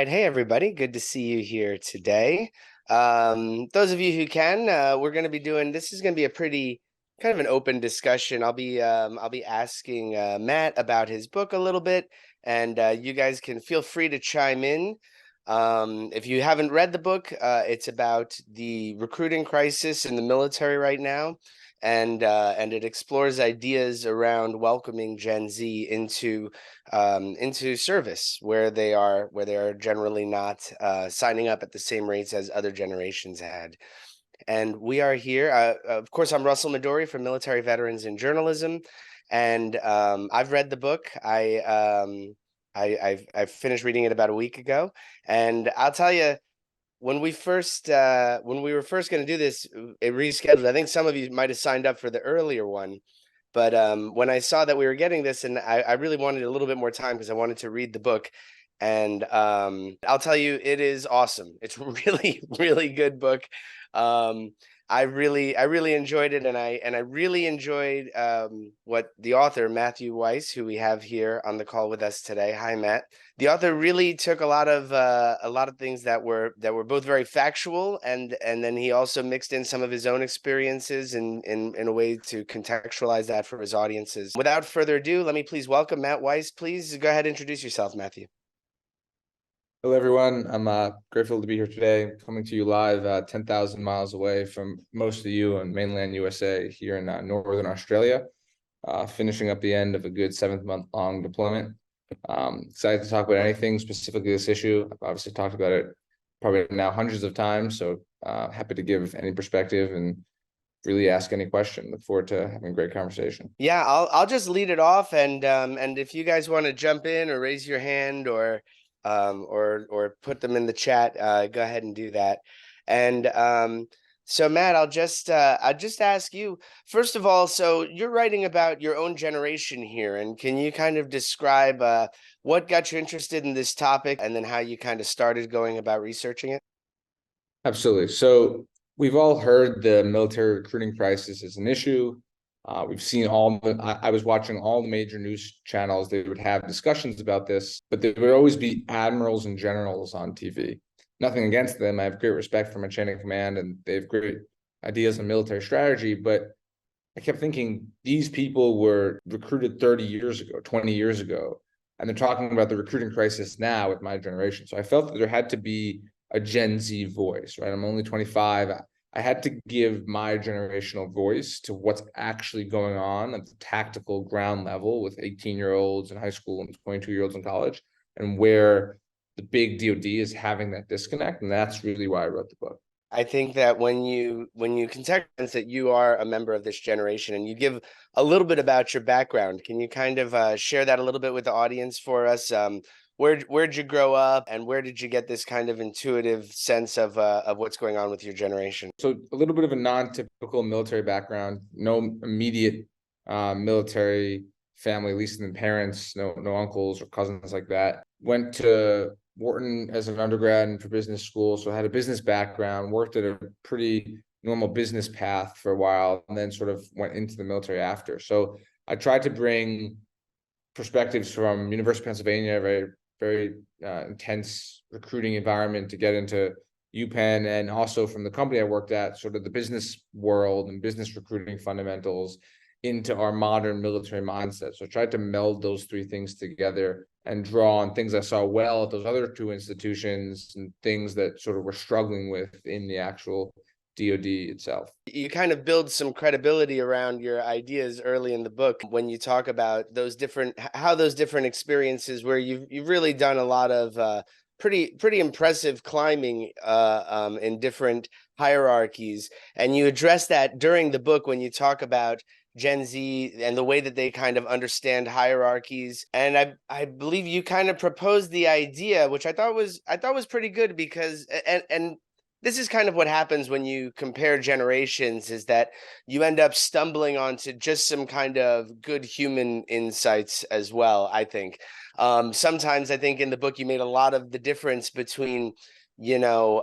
right. Hey, everybody. Good to see you here today. Those of you who can, we're going to be doing, this is going to be a pretty kind of an open discussion. I'll be asking Matt about his book a little bit, and you guys can feel free to chime in. If you haven't read the book, it's about the recruiting crisis in the military right now, and it explores ideas around welcoming Gen Z into service where they are generally not signing up at the same rates as other generations had. And we are here. Of course, I'm Russell Midori from Military Veterans in Journalism, and I've read the book. I've finished reading it about a week ago, and I'll tell you, when we were first going to do this, it rescheduled. I think some of you might have signed up for the earlier one, but when I saw that we were getting this, and I really wanted a little bit more time because I wanted to read the book, and I'll tell you, it is awesome. It's really, really good book. Um, I really enjoyed it, and I really enjoyed what the author Matthew Weiss, who we have here on the call with us today. Hi, Matt. The author really took a lot of things that were both very factual, and then he also mixed in some of his own experiences in a way to contextualize that for his audiences. Without further ado, let me please welcome Matt Weiss. Please go ahead and introduce yourself, Matthew. Hello, everyone. I'm grateful to be here today, coming to you live 10,000 miles away from most of you in mainland USA here in Northern Australia, finishing up the end of a good 7-month-long deployment. Excited to talk about anything specifically this issue. I've obviously talked about it probably now hundreds of times, so happy to give any perspective and really ask any question. Look forward to having a great conversation. Yeah, I'll just lead it off, and if you guys want to jump in or raise your hand or put them in the chat, go ahead and do that. And so Matt, I'll just ask you first of all. So you're writing about your own generation here, and can you kind of describe what got you interested in this topic, and then how you kind of started going about researching it? Absolutely. So we've all heard the military recruiting crisis is an issue. We've seen I was watching all the major news channels. They would have discussions about this, but there would always be admirals and generals on TV. Nothing against them. I have great respect for my chain of command, and they have great ideas on military strategy. But I kept thinking these people were recruited 30 years ago, 20 years ago, and they're talking about the recruiting crisis now with my generation. So I felt that there had to be a Gen Z voice, right? I'm only 25. I had to give my generational voice to what's actually going on at the tactical ground level with 18-year-olds in high school and 22-year-olds in college, and where the big DoD is having that disconnect. And that's really why I wrote the book. I think that when you contextualize that you are a member of this generation and you give a little bit about your background, can you kind of share that a little bit with the audience for us? Where'd you grow up, and where did you get this kind of intuitive sense of what's going on with your generation? So a little bit of a non-typical military background, no immediate military family, at least in parents, no uncles or cousins like that. Went to Wharton as an undergrad and for business school, so I had a business background, worked at a pretty normal business path for a while, and then sort of went into the military after. So I tried to bring perspectives from University of Pennsylvania, very intense recruiting environment to get into UPenn, and also from the company I worked at, sort of the business world and business recruiting fundamentals into our modern military mindset. So I tried to meld those three things together and draw on things I saw well at those other two institutions and things that sort of were struggling with in the actual DoD itself. You kind of build some credibility around your ideas early in the book when you talk about how those different experiences where you've really done a lot of pretty impressive climbing in different hierarchies, and you address that during the book when you talk about Gen Z and the way that they kind of understand hierarchies. And I believe you kind of proposed the idea, which I thought was pretty good, because and this is kind of what happens when you compare generations, is that you end up stumbling onto just some kind of good human insights as well, I think. Sometimes I think in the book you made a lot of the difference between, you know,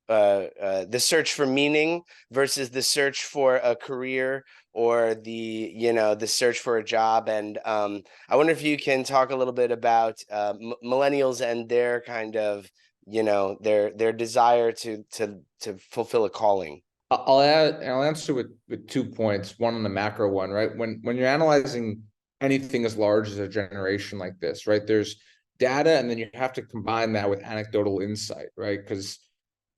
the search for meaning versus the search for a career, or the, you know, the search for a job. And I wonder if you can talk a little bit about millennials and their kind of, you know, their desire to fulfill a calling. I'll answer with 2 points. One on the macro one, right? When you're analyzing anything as large as a generation like this, right? There's data, and then you have to combine that with anecdotal insight, right? Because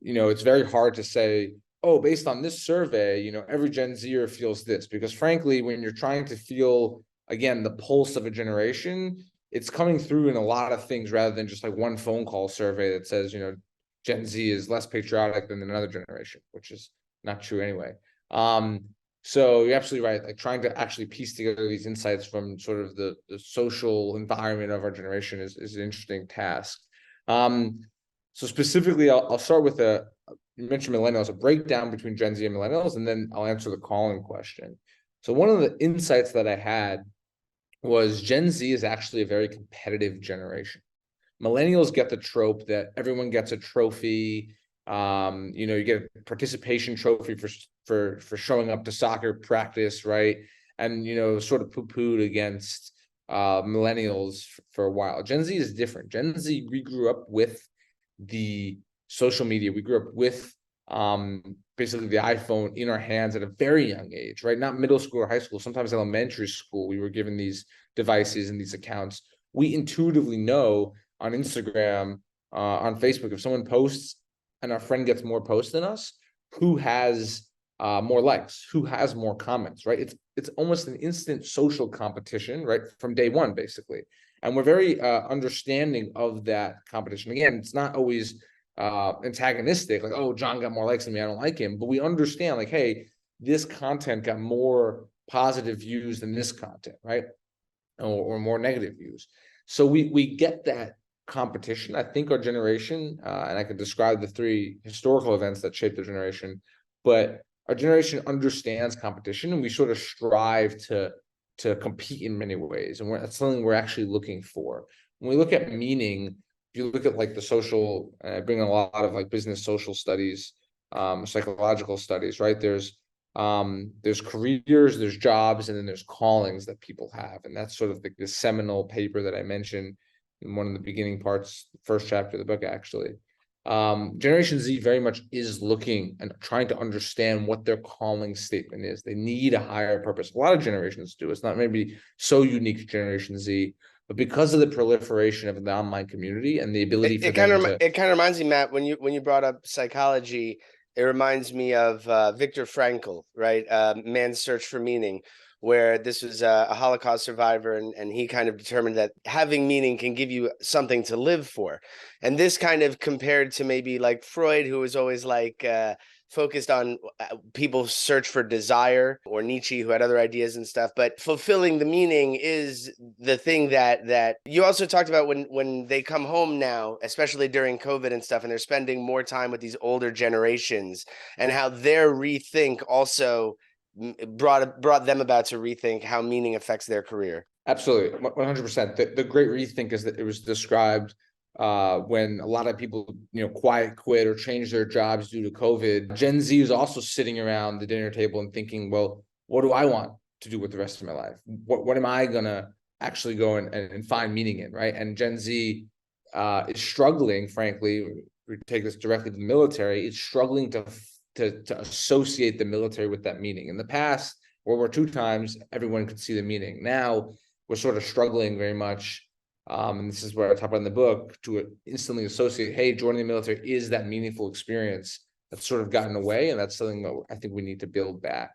it's very hard to say, oh, based on this survey, every Gen Zer feels this. Because frankly, when you're trying to feel, again, the pulse of a generation, it's coming through in a lot of things rather than just like one phone call survey that says, Gen Z is less patriotic than another generation, which is not true anyway. So you're absolutely right. Like trying to actually piece together these insights from sort of the social environment of our generation is an interesting task. So specifically, I'll start with you mentioned millennials, a breakdown between Gen Z and millennials, and then I'll answer the calling question. So one of the insights that I had was Gen Z is actually a very competitive generation. Millennials get the trope that everyone gets a trophy. You get a participation trophy for showing up to soccer practice, right? And sort of poo-pooed against millennials for a while. Gen Z is different. Gen Z, we grew up with the social media. We grew up with basically the iPhone in our hands at a very young age, right? Not middle school or high school, sometimes elementary school, we were given these devices and these accounts. We intuitively know on Instagram, on Facebook, if someone posts and our friend gets more posts than us, who has more likes, who has more comments, right? It's almost an instant social competition, right? From day one, basically. And we're very understanding of that competition. Again, it's not always antagonistic, like, oh, John got more likes than me, I don't like him. But we understand, like, hey, this content got more positive views than this content, right? Or more negative views. So we get that competition. I think our generation, and I can describe the 3 historical events that shaped the generation, but our generation understands competition, and we sort of strive to compete in many ways. And that's something we're actually looking for. When we look at meaning, if you look at like the social, I bring a lot of like business social studies, psychological studies, right? There's careers, there's jobs, and then there's callings that people have. And that's sort of the seminal paper that I mentioned in one of the beginning parts, first chapter of the book, actually. Generation Z very much is looking and trying to understand what their calling statement is. They need a higher purpose. A lot of generations do. It's not maybe so unique to Generation Z, but because of the proliferation of the online community and the ability for them to... It kind of reminds me, Matt, when you brought up psychology, it reminds me of Viktor Frankl, right? Man's Search for Meaning, where this was a Holocaust survivor, and he kind of determined that having meaning can give you something to live for. And this kind of compared to maybe like Freud, who was always like focused on people's search for desire, or Nietzsche, who had other ideas and stuff. But fulfilling the meaning is the thing that you also talked about when they come home now, especially during COVID and stuff, and they're spending more time with these older generations, and how their rethink also brought them about to rethink how meaning affects their career. Absolutely, 100%. The great rethink is that it was described when a lot of people, quiet quit or changed their jobs due to COVID. Gen Z is also sitting around the dinner table and thinking, well, what do I want to do with the rest of my life? What am I gonna actually go and find meaning in, right? And Gen Z is struggling, frankly. We take this directly to the military. It's struggling to associate the military with that meaning. In the past, World War II times, everyone could see the meaning. Now we're sort of struggling very much. And this is where I talk about in the book, to instantly associate, hey, joining the military is that meaningful experience that's sort of gotten away. And that's something that I think we need to build back.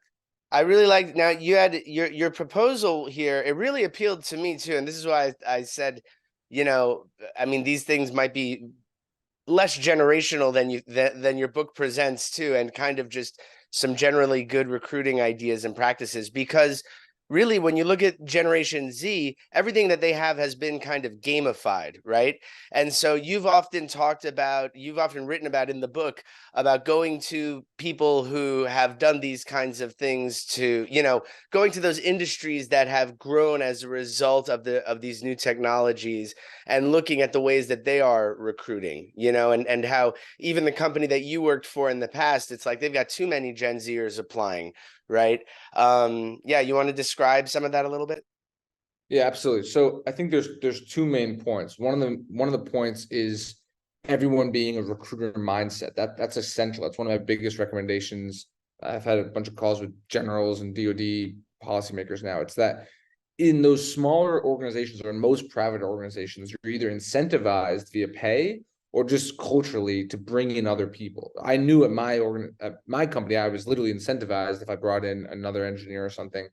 I really like, now you had your proposal here. It really appealed to me too. And this is why I said, I mean, these things might be less generational than your book presents too, and kind of just some generally good recruiting ideas and practices. Because really, when you look at Generation Z, everything that they have has been kind of gamified, right? And so you've often written about in the book about going to people who have done these kinds of things to, going to those industries that have grown as a result of these new technologies and looking at the ways that they are recruiting, and how even the company that you worked for in the past, it's like they've got too many Gen Zers applying, right? Yeah, you want to describe some of that a little bit? Yeah, absolutely. So I think there's two main points. One of the points is everyone being a recruiter mindset. That's essential. That's one of my biggest recommendations. I've had a bunch of calls with generals and DoD policymakers now. It's that in those smaller organizations or in most private organizations, you're either incentivized via pay or just culturally to bring in other people. I knew at my company, I was literally incentivized if I brought in another engineer or something.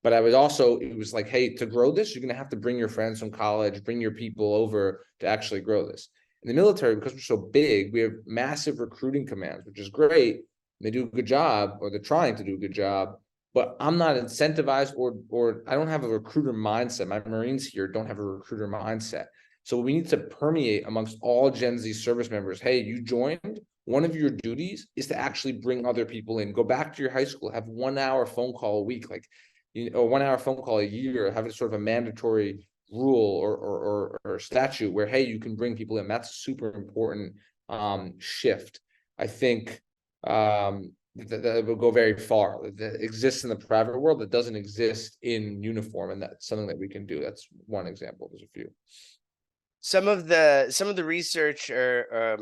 But it was like, hey, to grow this, you're going to have to bring your friends from college, bring your people over to actually grow this. In the military, because we're so big, we have massive recruiting commands, which is great. They do a good job, or they're trying to do a good job, but I'm not incentivized or I don't have a recruiter mindset. My Marines here don't have a recruiter mindset. So we need to permeate amongst all Gen Z service members. Hey, you joined. One of your duties is to actually bring other people in. Go back to your high school, have 1 hour phone call a week. Like, a 1 hour phone call a year, have a sort of a mandatory rule or statute where, hey, you can bring people in. That's a super important shift. I think that will go very far. That exists in the private world that doesn't exist in uniform, and that's something that we can do. That's one example. There's a few. Some of the research or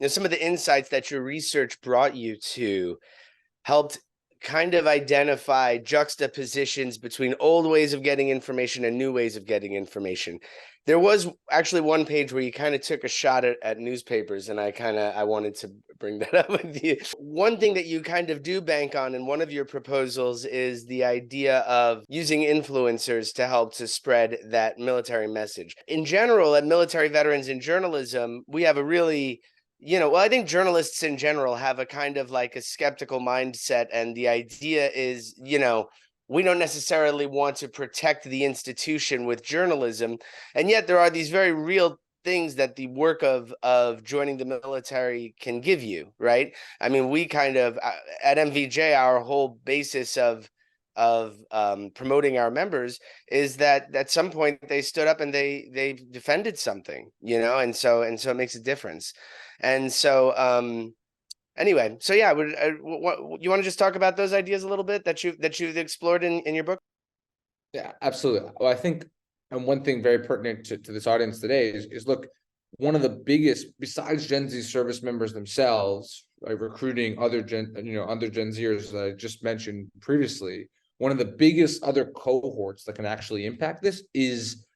some of the insights that your research brought you to helped kind of identify juxtapositions between old ways of getting information and new ways of getting information. There was actually one page where you kind of took a shot at newspapers, and I wanted to bring that up with you. One thing that you kind of do bank on in one of your proposals is the idea of using influencers to help to spread that military message. In general, at military veterans in journalism, we have a really I think journalists in general have a kind of like a skeptical mindset. And the idea is, we don't necessarily want to protect the institution with journalism. And yet there are these very real things that the work of joining the military can give you, right? I mean, we kind of at MVJ, our whole basis of promoting our members is that at some point they stood up and they defended something, and so it makes a difference. And so, anyway, so yeah, you want to just talk about those ideas a little bit that you've explored in your book? Yeah, absolutely. Well, I think, and one thing very pertinent to this audience today is look, one of the biggest, besides Gen Z service members themselves, right, recruiting other Gen Zers that I just mentioned previously, one of the biggest other cohorts that can actually impact this is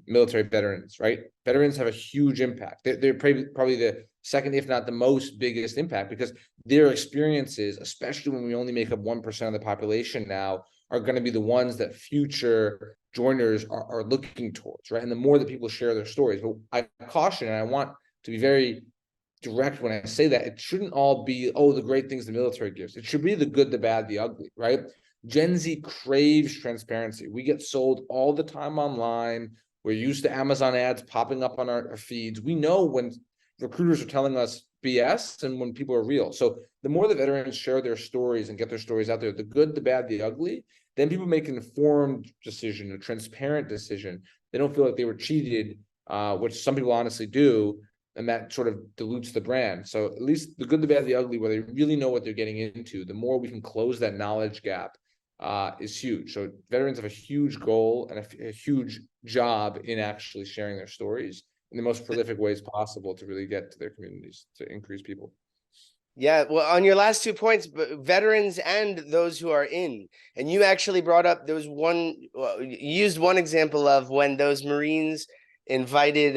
military veterans, right? Veterans have a huge impact. They're probably the second, if not the most biggest impact, because their experiences, especially when we only make up 1% of the population now, are going to be the ones that future joiners are looking towards, right? And the more that people share their stories, but I caution, and I want to be very direct when I say that, it shouldn't all be, oh, the great things the military gives. It should be the good, the bad, the ugly, right? Gen Z craves transparency. We get sold all the time online. We're used to Amazon ads popping up on our feeds. We know when recruiters are telling us BS and when people are real. So the more the veterans share their stories and get their stories out there, the good, the bad, the ugly, then people make an informed decision, a transparent decision. They don't feel like they were cheated, which some people honestly do, and that sort of dilutes the brand. So at least the good, the bad, the ugly, where they really know what they're getting into, the more we can close that knowledge gap is huge. So veterans have a huge goal and a huge job in actually sharing their stories in the most prolific ways possible to really get to their communities, to increase people. Yeah, well, on your last 2 points, veterans and those who are in, and you actually brought up there was you used one example of when those Marines invited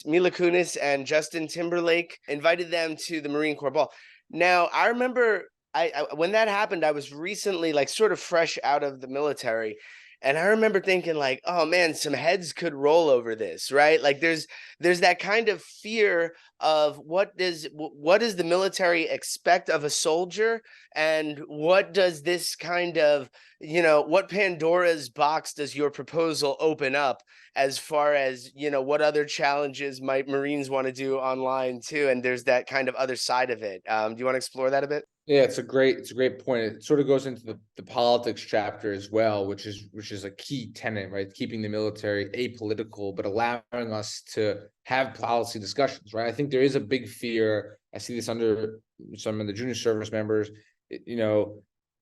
Mila Kunis and Justin Timberlake, invited them to the Marine Corps ball. Now, I remember I when that happened, I was recently like sort of fresh out of the military. And I remember thinking like, oh man, some heads could roll over this, right? Like there's that kind of fear of what does the military expect of a soldier, and what does this kind of, what Pandora's box does your proposal open up, as far as, what other challenges might Marines want to do online too? And there's that kind of other side of it. Do you want to explore that a bit? Yeah, it's a great point. It sort of goes into the politics chapter as well, which is a key tenet, right? Keeping the military apolitical, but allowing us to have policy discussions, right? I think there is a big fear. I see this under some of the junior service members,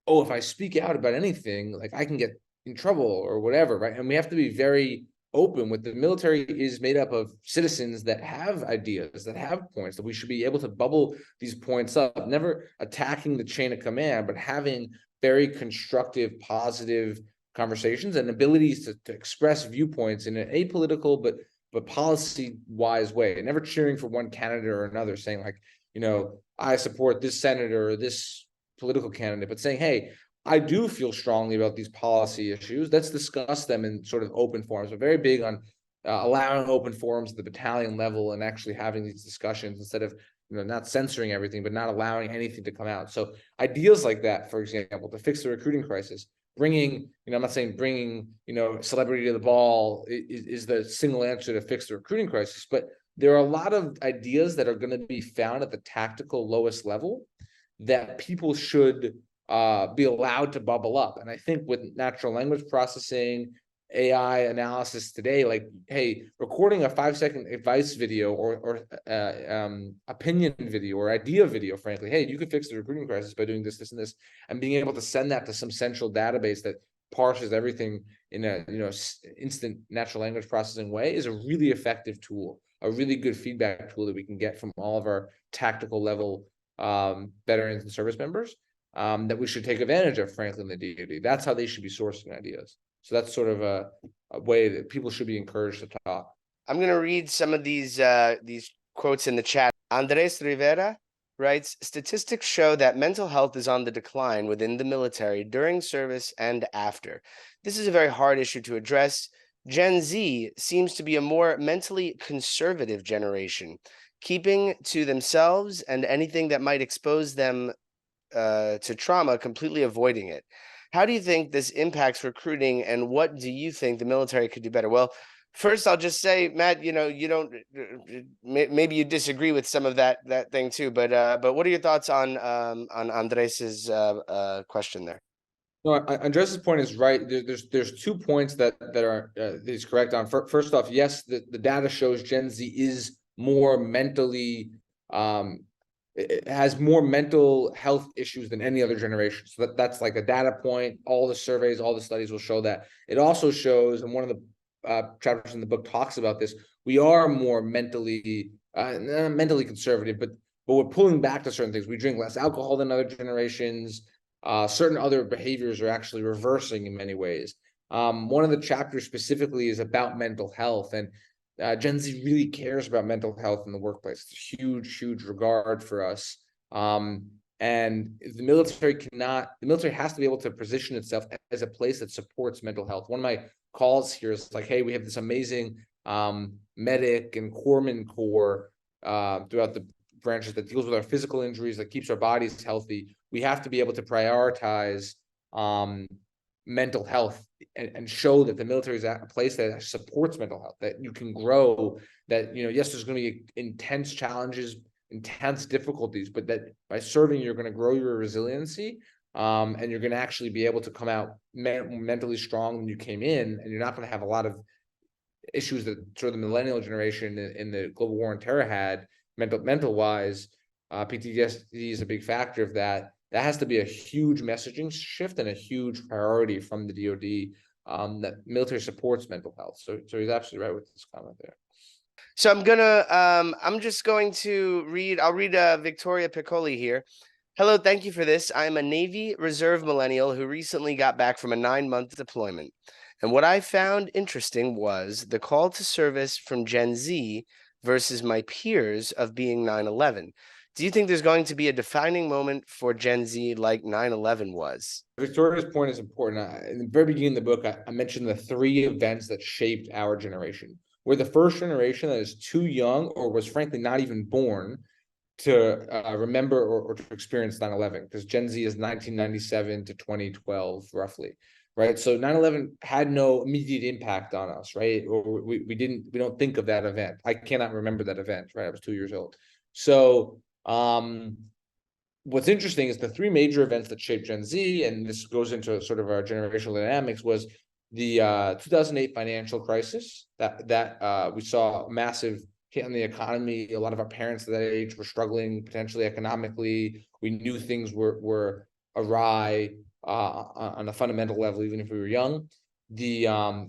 oh, if I speak out about anything, like I can get in trouble or whatever, right? And we have to be very open with the military is made up of citizens that have ideas, that have points, that we should be able to bubble these points up, never attacking the chain of command, but having very constructive, positive conversations and abilities to express viewpoints in an apolitical but policy wise way, and never cheering for one candidate or another, saying like, I support this senator or this political candidate, but saying, hey, I do feel strongly about these policy issues. Let's discuss them in sort of open forums. We're very big on allowing open forums at the battalion level and actually having these discussions instead of, not censoring everything, but not allowing anything to come out. So ideas like that, for example, to fix the recruiting crisis, bringing, I'm not saying bringing, celebrity to the ball is the single answer to fix the recruiting crisis, but there are a lot of ideas that are going to be found at the tactical lowest level that people should be allowed to bubble up. And I think with natural language processing, AI analysis today, like, hey, recording a 5-second advice video or opinion video or idea video, frankly, hey, you could fix the recruiting crisis by doing this, this, and this, and being able to send that to some central database that parses everything in a instant natural language processing way is a really effective tool, a really good feedback tool that we can get from all of our tactical level veterans and service members. That we should take advantage of, frankly, in the DoD. That's how they should be sourcing ideas. So that's sort of a way that people should be encouraged to talk. I'm going to read some of these quotes in the chat. Andres Rivera writes, statistics show that mental health is on the decline within the military during service and after. This is a very hard issue to address. Gen Z seems to be a more mentally conservative generation, keeping to themselves and anything that might expose them to trauma, completely avoiding it. How do you think this impacts recruiting, and what do you think the military could do better? Well, first, I'll just say, Matt, you don't, maybe you disagree with some of that thing too, but what are your thoughts on Andres's question there? No, Andres's point is right. There's 2 points that are he's correct on. First off, yes, the data shows Gen Z is more mentally it has more mental health issues than any other generation. So that's like a data point. All the surveys, all the studies will show that. It also shows, and one of the chapters in the book talks about this, we are more mentally conservative, but we're pulling back to certain things. We drink less alcohol than other generations. Certain other behaviors are actually reversing in many ways. One of the chapters specifically is about mental health, and Gen Z really cares about mental health in the workplace. It's a huge regard for us. And the military has to be able to position itself as a place that supports mental health. One of my calls here is like, hey, we have this amazing medic and corpsman corps throughout the branches that deals with our physical injuries, that keeps our bodies healthy. We have to be able to prioritize mental health and show that the military is a place that supports mental health, that you can grow, that, yes, there's going to be intense challenges, intense difficulties, but that by serving, you're going to grow your resiliency, and you're going to actually be able to come out mentally strong when you came in, and you're not going to have a lot of issues that sort of the millennial generation in the global war on terror had mental wise. PTSD is a big factor of that. That has to be a huge messaging shift and a huge priority from the DoD, that military supports mental health. So he's absolutely right with this comment there. So I'm just going to read, I'll read Victoria Piccoli here. Hello, thank you for this. I'm a Navy Reserve millennial who recently got back from a 9-month deployment. And what I found interesting was the call to service from Gen Z versus my peers of being 9/11. Do you think there's going to be a defining moment for Gen Z like 9/11 was? Victoria's point is important. In the very beginning of the book, I mentioned the three events that shaped our generation. We're the first generation that is too young or was frankly not even born to remember or to experience 9/11, because Gen Z is 1997 to 2012, roughly, right? So 9/11 had no immediate impact on us, right? Or we don't think of that event. I cannot remember that event, right? I was 2 years old. So what's interesting is the three major events that shaped Gen Z, and this goes into sort of our generational dynamics, was the 2008 financial crisis that we saw a massive hit on the economy. A lot of our parents at that age were struggling potentially economically. We knew things were awry on a fundamental level, even if we were young. The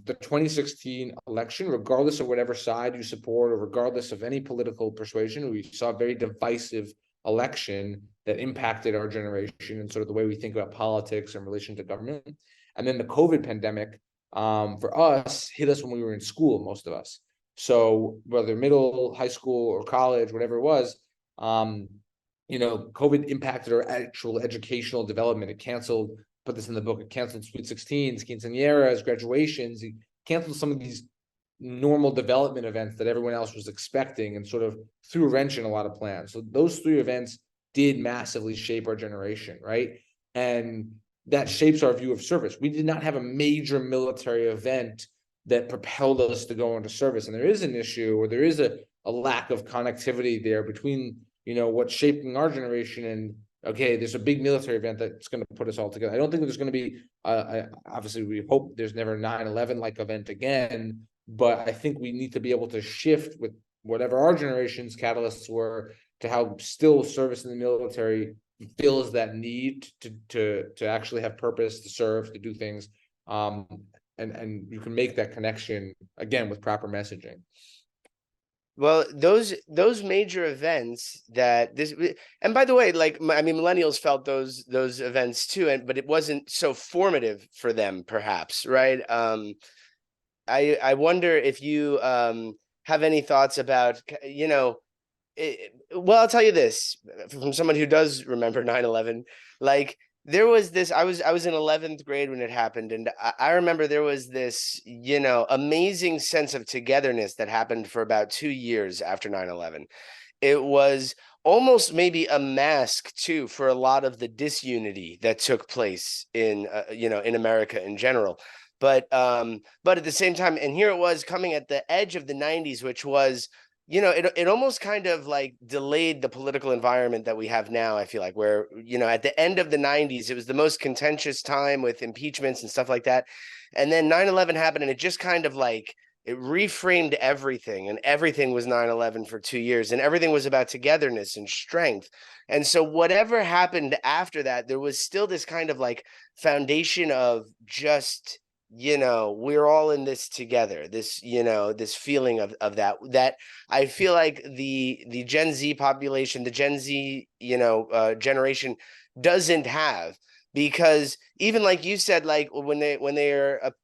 2016 election, regardless of whatever side you support or regardless of any political persuasion, we saw a very divisive election that impacted our generation and sort of the way we think about politics in relation to government. And then the COVID pandemic, for us, hit us when we were in school, most of us. So whether middle, high school, or college, whatever it was, COVID impacted our actual educational development. It canceled, put this in the book, it canceled Sweet 16s, quinceañeras, graduations. It canceled some of these normal development events that everyone else was expecting and sort of threw a wrench in a lot of plans. So those three events did massively shape our generation, right? And that shapes our view of service. We did not have a major military event that propelled us to go into service. And there is an issue, or there is a lack of connectivity there between, what's shaping our generation and, okay, there's a big military event that's going to put us all together. I don't think there's going to be, obviously, we hope there's never 9/11 like event again, but I think we need to be able to shift with whatever our generation's catalysts were to how still service in the military fills that need to actually have purpose, to serve, to do things. And you can make that connection again with proper messaging. Well, those major events that this, and by the way, millennials felt those events too, but it wasn't so formative for them, perhaps, right? I wonder if you have any thoughts about, well, I'll tell you this from someone who does remember 9/11. Like, there was this, I was in 11th grade when it happened, and I remember there was this, amazing sense of togetherness that happened for about 2 years after 9/11. It was almost maybe a mask too for a lot of the disunity that took place in in America in general. But at the same time, and here it was coming at the edge of the 90s, which was, it almost kind of like delayed the political environment that we have now. I feel like, where, at the end of the 90s, it was the most contentious time with impeachments and stuff like that. And then 9/11 happened, and it just kind of like, it reframed everything, and everything was 9/11 for 2 years, and everything was about togetherness and strength. And so whatever happened after that, there was still this kind of like foundation of just, we're all in this together, this, this feeling of that I feel like the Gen Z population, the Gen Z, generation doesn't have. Because even like you said, like when they are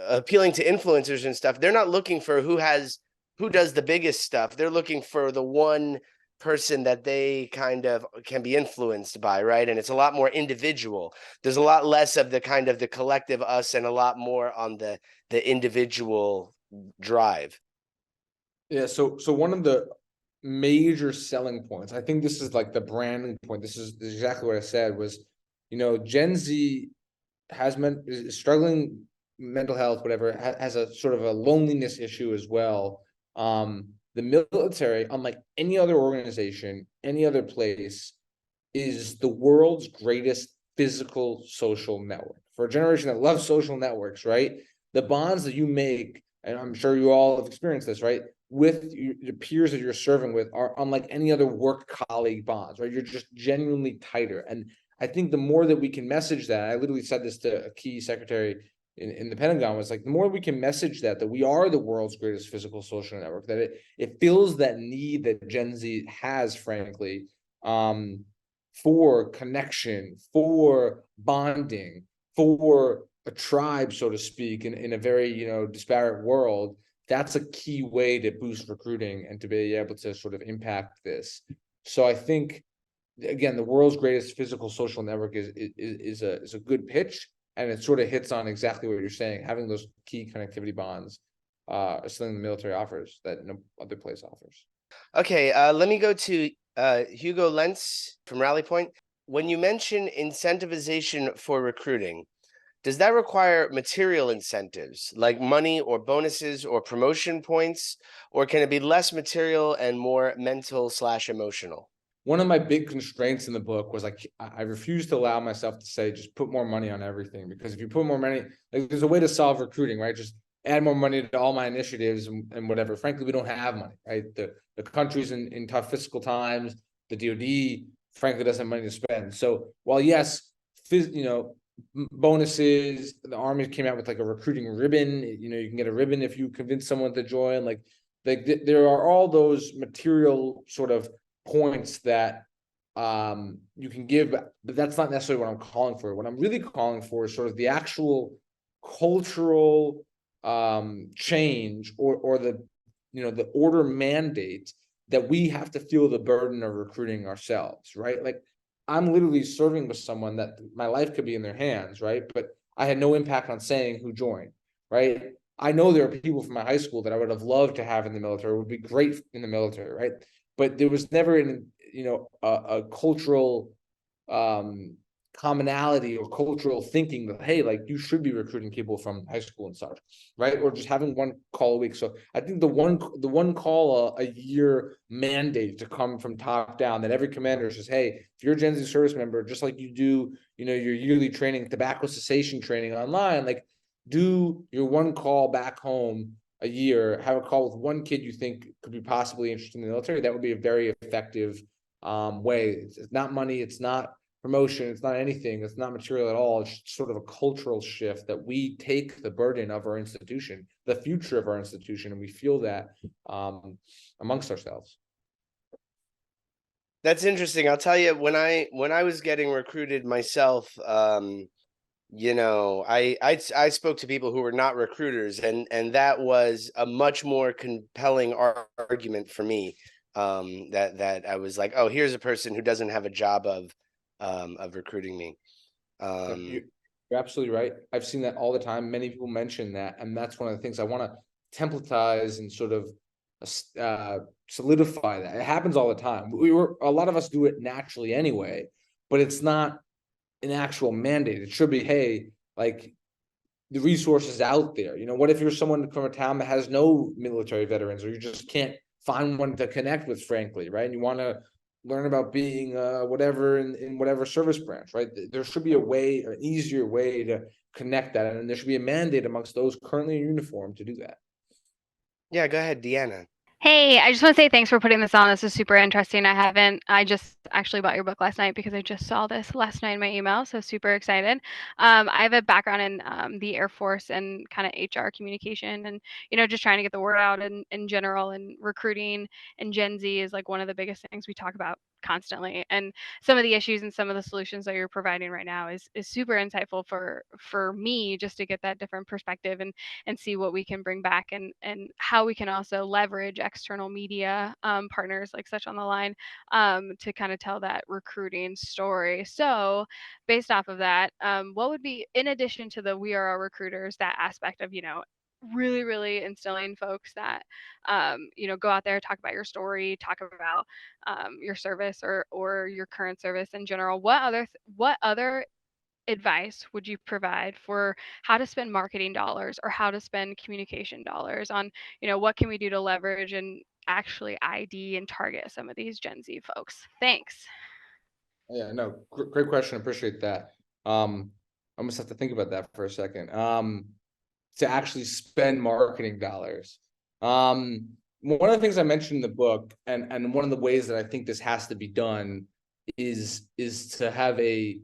appealing to influencers and stuff, they're not looking for who does the biggest stuff. They're looking for the one person that they kind of can be influenced by, right? And it's a lot more individual. There's a lot less of the kind of the collective us, and a lot more on the individual drive. Yeah, so one of the major selling points, I think this is like the branding point. This is exactly what I said was, Gen Z is struggling mental health, whatever, has a sort of a loneliness issue as well. The military, unlike any other organization, any other place, is the world's greatest physical social network. For a generation that loves social networks, right? The bonds that you make, and I'm sure you all have experienced this, right? With the peers that you're serving with are unlike any other work colleague bonds, right? You're just genuinely tighter. And I think the more that we can message that, I literally said this to a key secretary in the Pentagon, was like, the more we can message that we are the world's greatest physical social network, that it fills that need that Gen Z has, frankly, for connection, for bonding, for a tribe, so to speak, in a very, disparate world. that's a key way to boost recruiting and to be able to sort of impact this. So I think, again, the world's greatest physical social network is a good pitch, and it sort of hits on exactly what you're saying. Having those key connectivity bonds is something the military offers that no other place offers. Okay, let me go to Hugo Lentz from Rally Point. When you mention incentivization for recruiting, does that require material incentives like money or bonuses or promotion points, or can it be less material and more mental/emotional? One of my big constraints in the book was like, I refused to allow myself to say, just put more money on everything, because if you put more money, like, there's a way to solve recruiting, right? Just add more money to all my initiatives and whatever. Frankly, we don't have money, right? The country's in tough fiscal times. The DoD, frankly, doesn't have money to spend. So while yes, bonuses, the Army came out with like a recruiting ribbon. You can get a ribbon if you convince someone to join. Like there are all those material sort of points that you can give, but that's not necessarily what I'm calling for. What I'm really calling for is sort of the actual cultural change, or the order mandate that we have to feel the burden of recruiting ourselves, right? Like, I'm literally serving with someone that my life could be in their hands, right? But I had no impact on saying who joined, right? I know there are people from my high school that I would have loved to have in the military, would be great in the military, right? But there was never a cultural commonality or cultural thinking that, hey, like, you should be recruiting people from high school and such, right? Or just having one call a week. So I think the one call a year mandate to come from top down, that every commander says, hey, if you're a Gen Z service member, just like you do, your yearly training, tobacco cessation training online, like, do your one call back home a year, have a call with one kid you think could be possibly interested in the military. That would be a very effective way. It's not money, it's not promotion, it's not anything, it's not material at all. It's sort of a cultural shift that we take the burden of our institution, the future of our institution, and we feel that amongst ourselves. That's interesting. I'll tell you, when I was getting recruited myself, I spoke to people who were not recruiters, and that was a much more compelling argument for me. That I was like, oh, here's a person who doesn't have a job of recruiting me. You're absolutely right. I've seen that all the time. Many people mention that, and that's one of the things I want to templatize and sort of solidify that. It happens all the time. A lot of us do it naturally anyway, but it's not an actual mandate. It should be, hey, like, the resources out there. What if you're someone from a town that has no military veterans, or you just can't find one to connect with, frankly, right? And you want to learn about being whatever in whatever service branch, right? There should be a way, an easier way to connect that, and there should be a mandate amongst those currently in uniform to do that. Yeah, go ahead, Deanna. Hey, I just want to say thanks for putting this on. This is super interesting. I just actually bought your book last night because I just saw this last night in my email. So super excited. I have a background in the Air Force and kind of HR communication, and, just trying to get the word out in general, and recruiting and Gen Z is like one of the biggest things we talk about constantly. And some of the issues and some of the solutions that you're providing right now is super insightful for me, just to get that different perspective and see what we can bring back, and how we can also leverage external media partners like Such on the Line to kind of tell that recruiting story. So based off of that, what would be, in addition to the We Are Our Recruiters, that aspect of, really instilling folks that go out there, talk about your story, talk about your service or your current service in general. What other advice would you provide for how to spend marketing dollars or how to spend communication dollars on, what can we do to leverage and actually ID and target some of these Gen Z folks? Thanks. Yeah, no, great question. Appreciate that. I almost have to think about that for a second. To actually spend marketing dollars. One of the things I mentioned in the book, and one of the ways that I think this has to be done is to have a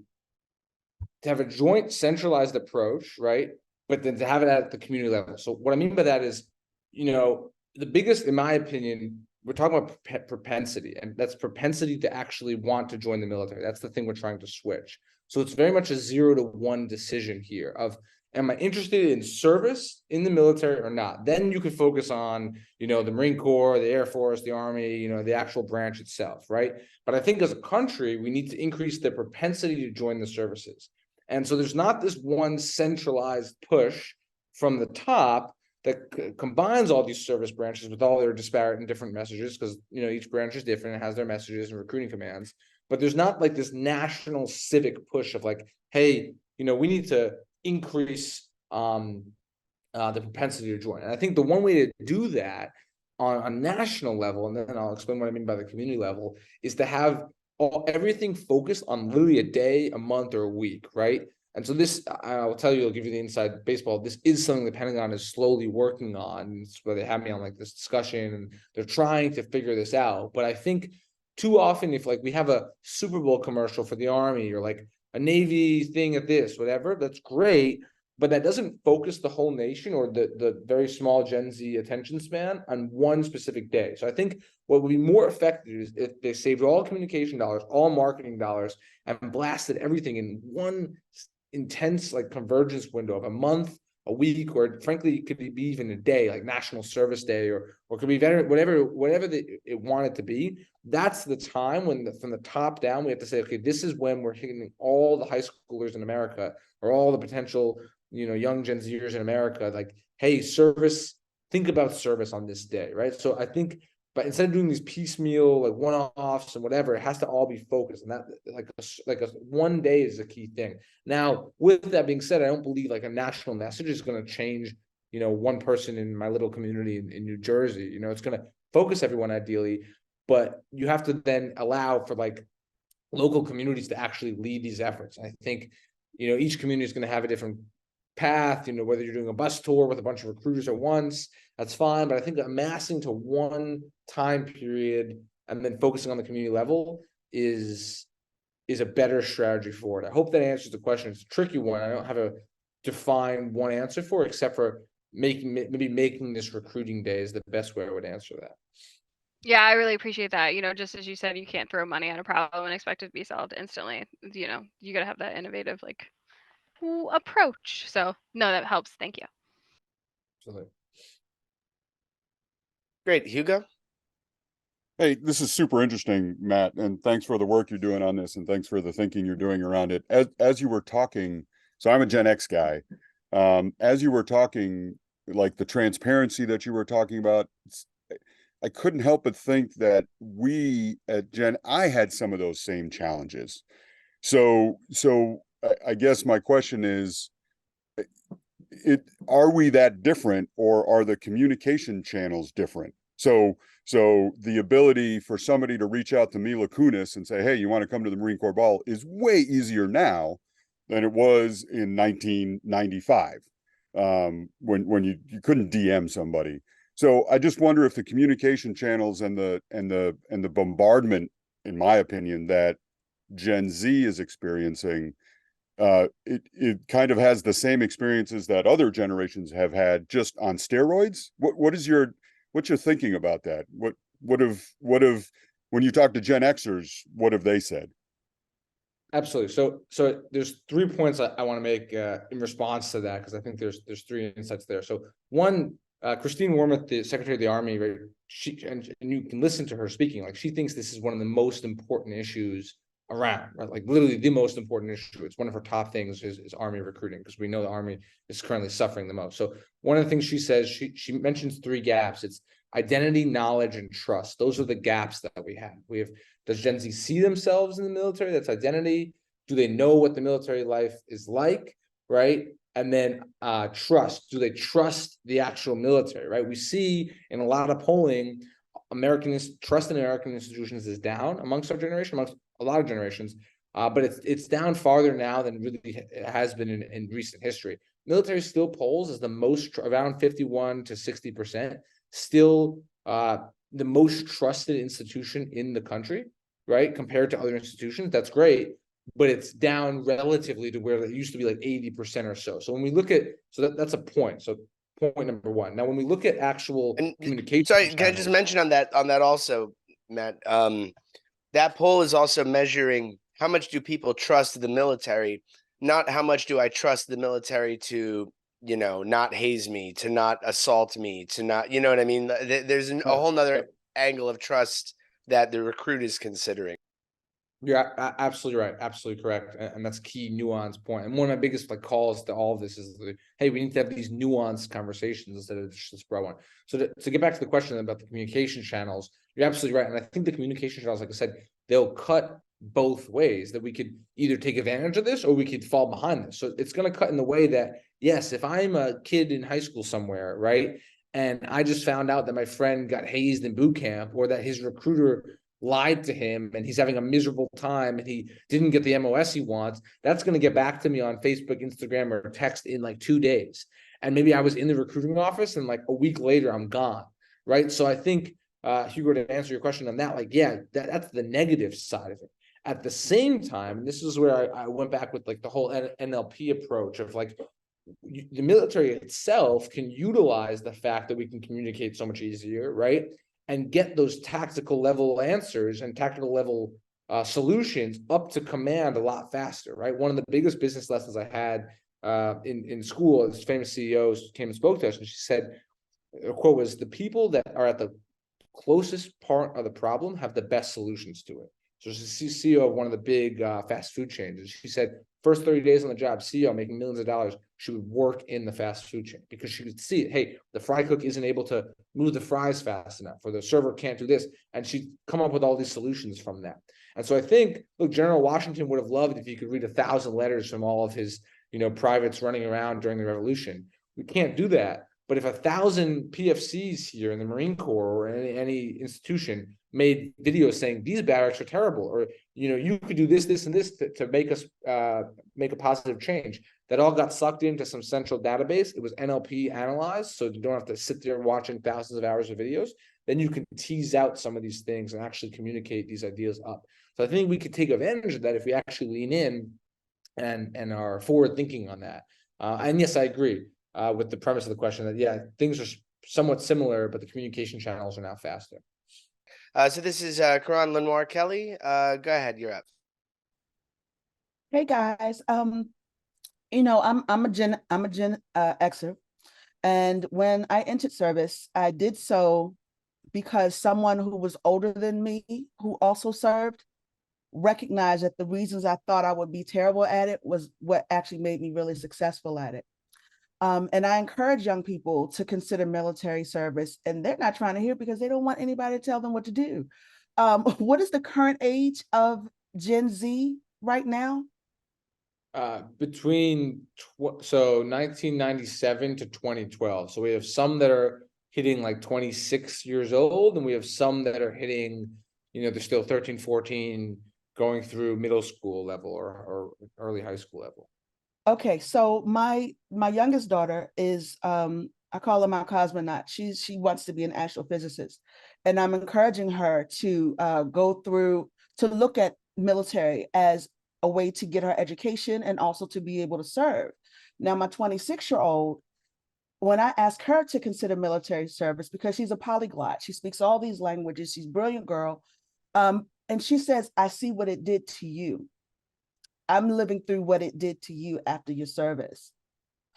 joint centralized approach, right? But then to have it at the community level. So what I mean by that is, the biggest, in my opinion, we're talking about propensity, and that's propensity to actually want to join the military. That's the thing we're trying to switch. So it's very much a 0 to 1 decision here of, Am I interested in service in the military or not? Then you could focus on, you know, the Marine Corps, the Air Force, the Army, you know, the actual branch itself, right? But I think as a country, we need to increase the propensity to join the services. And so there's not this one centralized push from the top that combines all these service branches with all their disparate and different messages, because, you know, each branch is different and has their messages and recruiting commands. But there's not like this national civic push of like, hey, you know, we need to increase the propensity to join. And I think the one way to do that on a national level, and then I'll explain what I mean by the community level, is to have everything focused on literally a day, a month, or a week, right? And so this, I'll tell you, I'll give you the inside baseball. This is something the Pentagon is slowly working on. It's where they have me on like this discussion, and they're trying to figure this out. But I think too often, if like we have a Super Bowl commercial for the Army or like a Navy thing at this, whatever, that's great, but that doesn't focus the whole nation or the very small Gen Z attention span on one specific day. So I think what would be more effective is if they saved all communication dollars, all marketing dollars, and blasted everything in one intense like convergence window of a month, a week, or frankly, it could be even a day, like National Service Day, or could be whatever it wanted to be. That's the time when from the top down, we have to say, okay, this is when we're hitting all the high schoolers in America or all the potential, you know, young Gen Zers in America, like, hey, service, think about service on this day, right? So I think, but instead of doing these piecemeal, like one-offs and whatever, it has to all be focused. And that like a one day is a key thing. Now, with that being said, I don't believe like a national message is going to change, you know, one person in my little community in New Jersey. You know, it's going to focus everyone ideally, but you have to then allow for like local communities to actually lead these efforts. I think, you know, each community is going to have a different path, you know, whether you're doing a bus tour with a bunch of recruiters at once, that's fine. But I think amassing to one time period and then focusing on the community level is a better strategy for it. I hope that answers the question. It's a tricky one. I don't have a defined one answer for it, except for making this recruiting day is the best way I would answer that. Yeah, I really appreciate that. You know, just as you said, you can't throw money at a problem and expect it to be solved instantly. You know, you got to have that innovative like approach. So no, that helps. Thank you. Absolutely. Great, Hugo. Hey, this is super interesting, Matt, and thanks for the work you're doing on this, and thanks for the thinking you're doing around it. As you were talking, so I'm a Gen X guy. As you were talking, like the transparency that you were talking about, I couldn't help but think that we at Gen I had some of those same challenges. So I guess my question is, are we that different, or are the communication channels different? So the ability for somebody to reach out to Mila Kunis and say, hey, you want to come to the Marine Corps Ball is way easier now than it was in 1995, when you couldn't DM somebody. So I just wonder if the communication channels and the bombardment, in my opinion, that Gen Z is experiencing, it kind of has the same experiences that other generations have had, just on steroids. What's your thinking about that? What have when you talk to Gen Xers, what have they said? Absolutely. So there's 3 points I want to make in response to that, because I think there's 3 insights there. So one, Christine Wormuth, the Secretary of the Army, right? And you can listen to her speaking. Like, she thinks this is one of the most important issues around, right? Like literally the most important issue. It's one of her top things is Army recruiting, because we know the Army is currently suffering the most. So one of the things she says, she mentions 3 gaps. It's identity, knowledge, and trust. Those are the gaps that we have. Does Gen Z see themselves in the military? That's identity. Do they know what the military life is like, right? And then trust. Do they trust the actual military, right? We see in a lot of polling, trust in American institutions is down amongst our generation, amongst a lot of generations, but it's down farther now than really it has been in recent history. Military still polls as the most, around 51 to 60%, still the most trusted institution in the country, right? Compared to other institutions, that's great, but it's down relatively to where it used to be like 80% or so. So when we look at, that's a point. So point number one. Now, when we look at actual communication, sorry, can I just mention on that also, Matt? That poll is also measuring how much do people trust the military not how much do I trust the military to, you know, not haze me, to not assault me, to not, you know what I mean? There's a whole nother angle of trust that the recruit is considering. You're absolutely right, absolutely correct, and that's key nuance point. And one of my biggest like calls to all of this is, hey, we need to have these nuanced conversations instead of just this broad one. So to get back to the question about the communication channels, you're absolutely right, and I think the communication channels, like I said, they'll cut both ways. That we could either take advantage of this or we could fall behind this. So it's going to cut in the way that, yes, if I'm a kid in high school somewhere, right, and I just found out that my friend got hazed in boot camp, or that his recruiter lied to him and he's having a miserable time and he didn't get the MOS he wants, that's going to get back to me on Facebook, Instagram, or text in like 2 days. And maybe I was in the recruiting office and like a week later I'm gone, right? So I think, Hugo, to answer your question on that, like, yeah, that's the negative side of it. At the same time, and this is where I went back with like the whole NLP approach of like, the military itself can utilize the fact that we can communicate so much easier, right? And get those tactical level answers and tactical level solutions up to command a lot faster, right? One of the biggest business lessons I had in school, this famous CEO came and spoke to us, and she said, her quote was, the people that are at the closest part of the problem have the best solutions to it. So she's the CEO of one of the big fast food chains. And she said, first 30 days on the job, CEO making millions of dollars, she would work in the fast food chain because she could see it. Hey, the fry cook isn't able to move the fries fast enough, or the server can't do this. And she'd come up with all these solutions from that. And so I think, look, General Washington would have loved if he could read 1,000 letters from all of his, privates running around during the revolution. We can't do that. But if 1,000 PFCs here in the Marine Corps or any institution made videos saying these barracks are terrible, or you could do this, and this to make us make a positive change, that all got sucked into some central database. It was NLP analyzed, so you don't have to sit there watching thousands of hours of videos. Then you can tease out some of these things and actually communicate these ideas up. So I think we could take advantage of that if we actually lean in and are forward thinking on that. And yes, I agree with the premise of the question that, yeah, things are somewhat similar, but the communication channels are now faster. So this is Karan Lenoir Kelly. Go ahead, you're up. Hey guys, I'm a Gen Xer, and when I entered service, I did so because someone who was older than me, who also served, recognized that the reasons I thought I would be terrible at it was what actually made me really successful at it. And I encourage young people to consider military service, and they're not trying to hear because they don't want anybody to tell them what to do. What is the current age of Gen Z right now? Between 1997 to 2012. So we have some that are hitting like 26 years old, and we have some that are hitting, they're still 13, 14, going through middle school level or early high school level. Okay, so my youngest daughter is I call her my cosmonaut. She wants to be an astrophysicist, and I'm encouraging her to look at military as a way to get her education and also to be able to serve. Now, my 26-year-old, when I ask her to consider military service, because she's a polyglot, she speaks all these languages, she's a brilliant girl, and she says, I see what it did to you. I'm living through what it did to you after your service.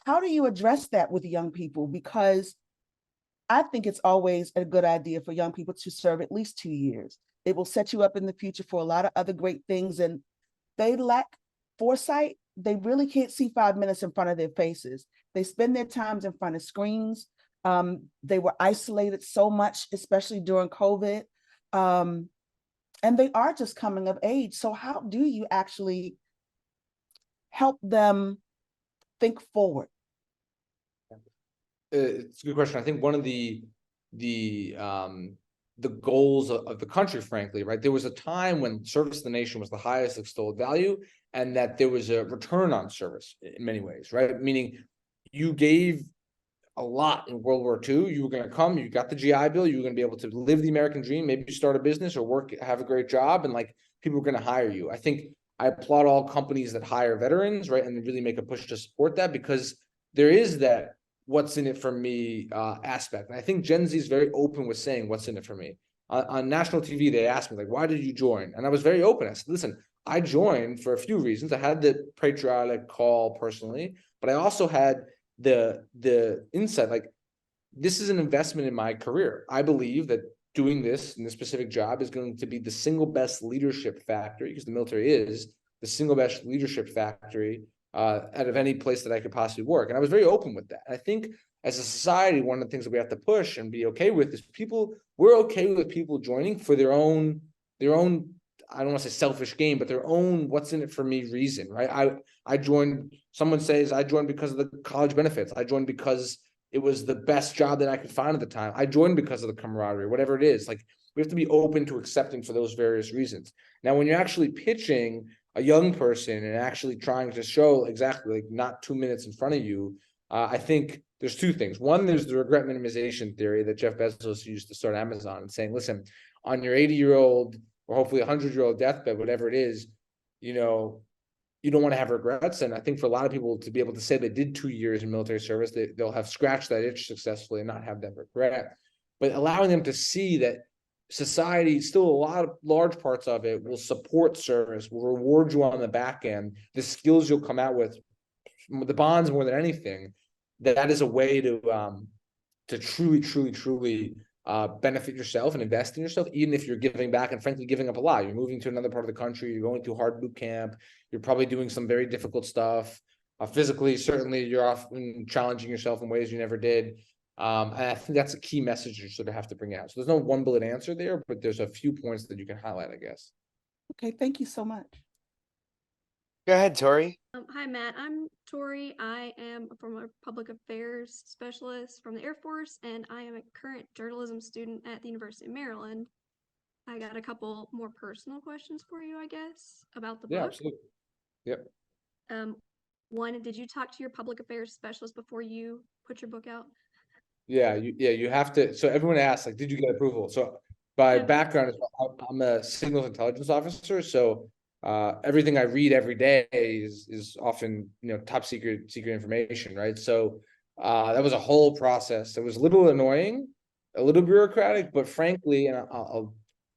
How do you address that with young people? Because I think it's always a good idea for young people to serve at least 2 years. It will set you up in the future for a lot of other great things, and they lack foresight. They really can't see 5 minutes in front of their faces. They spend their times in front of screens. They were isolated so much, especially during COVID. And they are just coming of age. So how do you actually help them think forward? It's a good question. I think one of the goals of the country, frankly, right? There was a time when service to the nation was the highest extolled value, and that there was a return on service in many ways, right? Meaning you gave a lot in World War II. You were going to come, you got the GI Bill, you were going to be able to live the American dream, maybe start a business or work, have a great job, and like people were going to hire you. I think I applaud all companies that hire veterans, right? And really make a push to support that, because there is that what's in it for me aspect. And I think Gen Z is very open with saying what's in it for me. On national TV, they asked me, like, why did you join? And I was very open. I said, listen, I joined for a few reasons. I had the patriotic call personally, but I also had the insight, like, this is an investment in my career. I believe that doing this in this specific job is going to be the single best leadership factory, because the military is the single best leadership factory out of any place that I could possibly work. And I was very open with that. I think as a society, one of the things that we have to push and be okay with is we're okay with people joining for their own, I don't want to say selfish gain, but their own what's in it for me reason, right? I joined, someone says I joined because of the college benefits. I joined because it was the best job that I could find at the time. I joined because of the camaraderie, whatever it is. Like, we have to be open to accepting for those various reasons. Now, when you're actually pitching a young person and actually trying to show exactly, like, not 2 minutes in front of you, I think there's two things. One, there's the regret minimization theory that Jeff Bezos used to start Amazon, and saying, listen, on your 80-year-old or hopefully 100-year-old deathbed, whatever it is, you don't want to have regrets. And I think for a lot of people to be able to say they did 2 years in military service, they'll have scratched that itch successfully and not have that regret. But allowing them to see that society, still a large parts of it, will support service, will reward you on the back end, the skills you'll come out with, the bonds more than anything, that is a way to truly benefit yourself and invest in yourself, even if you're giving back and frankly giving up a lot. You're moving to another part of the country, you're going to hard boot camp, you're probably doing some very difficult stuff. Physically, certainly you're often challenging yourself in ways you never did. And I think that's a key message you sort of have to bring out. So there's no one bullet answer there, but there's a few points that you can highlight, I guess. Okay, thank you so much. Go ahead, Tori. Hi, Matt. I'm Tori. I am a former public affairs specialist from the Air Force, and I am a current journalism student at the University of Maryland. I got a couple more personal questions for you, I guess, about the book. Yeah, absolutely. Yep. One, did you talk to your public affairs specialist before you put your book out? Yeah, you have to. So everyone asks, like, did you get approval? So by background, I'm a signals intelligence officer. So everything I read every day is often, top secret information, right? So that was a whole process. It was a little annoying, a little bureaucratic, but frankly, and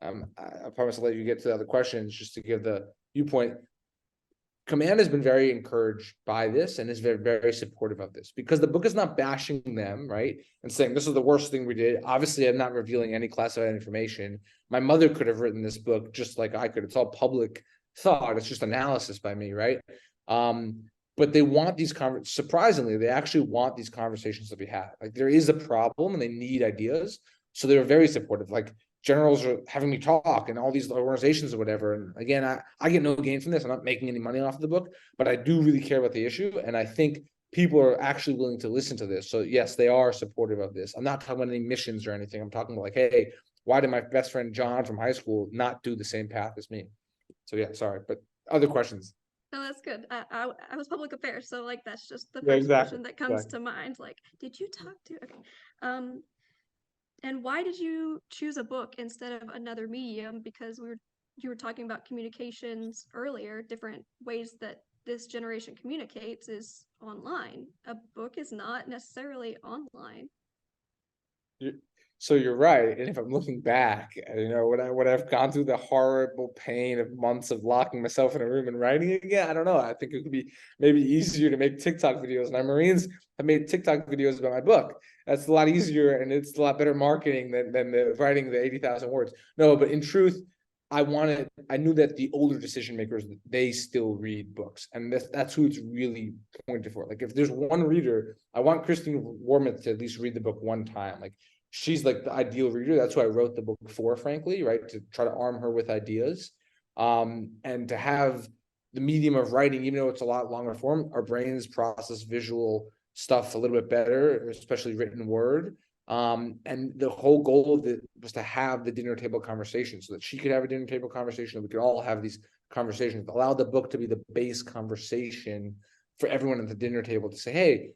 I promise I'll let you get to the other questions just to give the viewpoint. Command has been very encouraged by this and is very, very supportive of this, because the book is not bashing them, right? And saying this is the worst thing we did. Obviously, I'm not revealing any classified information. My mother could have written this book just like I could. It's all public thought. It's just analysis by me, right? But they want these surprisingly, they actually want these conversations to be had. Like, there is a problem and they need ideas. So they're very supportive. Like, generals are having me talk and all these organizations or whatever. And again, I get no gain from this. I'm not making any money off of the book, but I do really care about the issue. And I think people are actually willing to listen to this. So yes, they are supportive of this. I'm not talking about any missions or anything. I'm talking about, like, hey, why did my best friend John from high school not do the same path as me? So yeah, sorry, but other questions? No, that's good. I was public affairs, so like that's just the Yeah, first exactly, question that comes to mind. Like, did you talk to? Okay. And why did you choose a book instead of another medium? Because you were talking about communications earlier, different ways that this generation communicates is online. A book is not necessarily online. So you're right. And if I'm looking back, when I've gone through the horrible pain of months of locking myself in a room and writing again, I don't know. I think it could be maybe easier to make TikTok videos. And our Marines have made TikTok videos about my book. That's a lot easier and it's a lot better marketing than the writing the 80,000 words. No, but in truth, I knew that the older decision makers, they still read books, and that's who it's really pointed for. Like, if there's one reader, I want Christine Wormuth to at least read the book one time. Like, she's like the ideal reader. That's who I wrote the book for, frankly, right? To try to arm her with ideas, and to have the medium of writing, even though it's a lot longer form, our brains process visual stuff a little bit better, especially written word. And the whole goal of it was to have the dinner table conversation so that she could have a dinner table conversation and we could all have these conversations. Allow the book to be the base conversation for everyone at the dinner table to say, hey,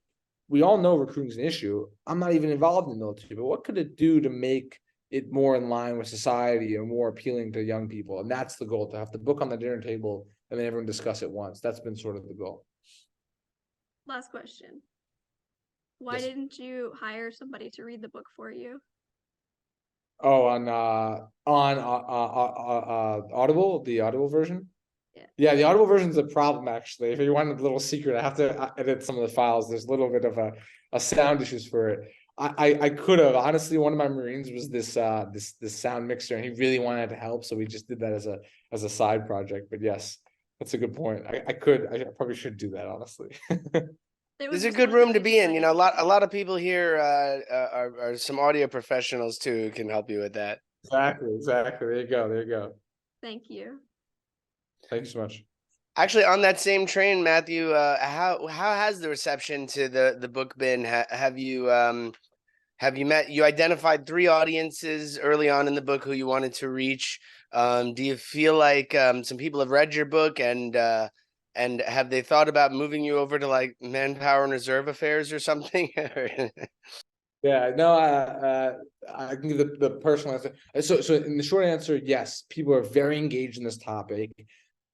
we all know recruiting is an issue. I'm not even involved in the military, but what could it do to make it more in line with society and more appealing to young people? And that's the goal, to have the book on the dinner table and then everyone discuss it once. That's been sort of the goal. Last question. Why Yes. didn't you hire somebody to read the book for you? Oh, on Audible, the Audible version? Yeah. Yeah, the audible version is a problem actually. If you want a little secret, I have to edit some of the files. There's a little bit of a sound issues for it. I could have honestly. One of my Marines was this sound mixer, and he really wanted to help, so we just did that as a side project. But yes, that's a good point. I probably should do that honestly. This is a good room to be in. You know, a lot of people here are some audio professionals too who can help you with that. Exactly. There you go. Thank you. Thank you so much. Actually, on that same train, Matthew, how has the reception to the book been? Have you identified 3 audiences early on in the book who you wanted to reach? Do you feel like some people have read your book and have they thought about moving you over to like Manpower and Reserve Affairs or something? Yeah, no, I can give the personal answer. So in the short answer, yes, people are very engaged in this topic.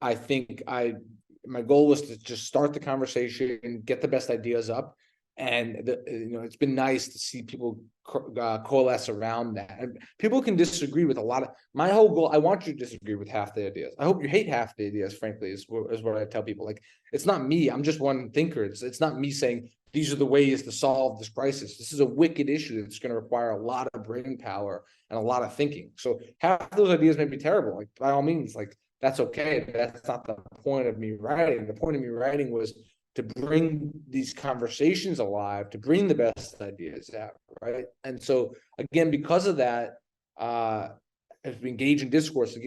I think my goal was to just start the conversation and get the best ideas up, and it's been nice to see people coalesce around that. And people can disagree with a lot of my whole goal. I want you to disagree with half the ideas. I hope you hate half the ideas. Frankly, is what I tell people. Like, it's not me. I'm just one thinker. It's not me saying these are the ways to solve this crisis. This is a wicked issue that's going to require a lot of brain power and a lot of thinking. So half those ideas may be terrible. Like, by all means, like, that's okay. That's not the point of me writing. The point of me writing was to bring these conversations alive, to bring the best ideas out, right? And so again, because of that, as we engage in discourse,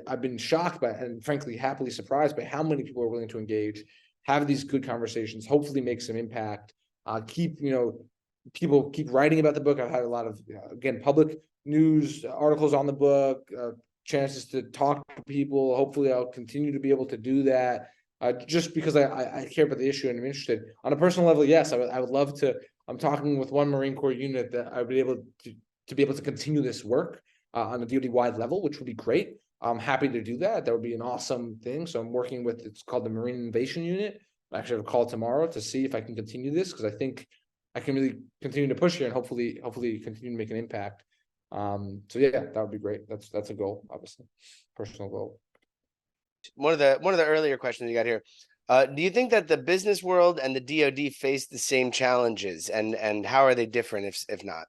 I've been shocked by, and frankly, happily surprised by how many people are willing to engage, have these good conversations, hopefully make some impact, people keep writing about the book. I've had a lot of, again, public news articles on the book, chances to talk to people. Hopefully I'll continue to be able to do that, just because I care about the issue and I'm interested. On a personal level, yes, I would love to. I'm talking with one Marine Corps unit that I would be able to continue this work on a DoD-wide level, which would be great. I'm happy to do that. That would be an awesome thing. So I'm working with, it's called the Marine Innovation Unit. I actually have a call tomorrow to see if I can continue this, because I think I can really continue to push here and hopefully continue to make an impact. So yeah, that would be great. That's a goal, obviously, personal goal. One of the earlier questions you got here. Do you think that the business world and the DoD face the same challenges, and how are they different if not?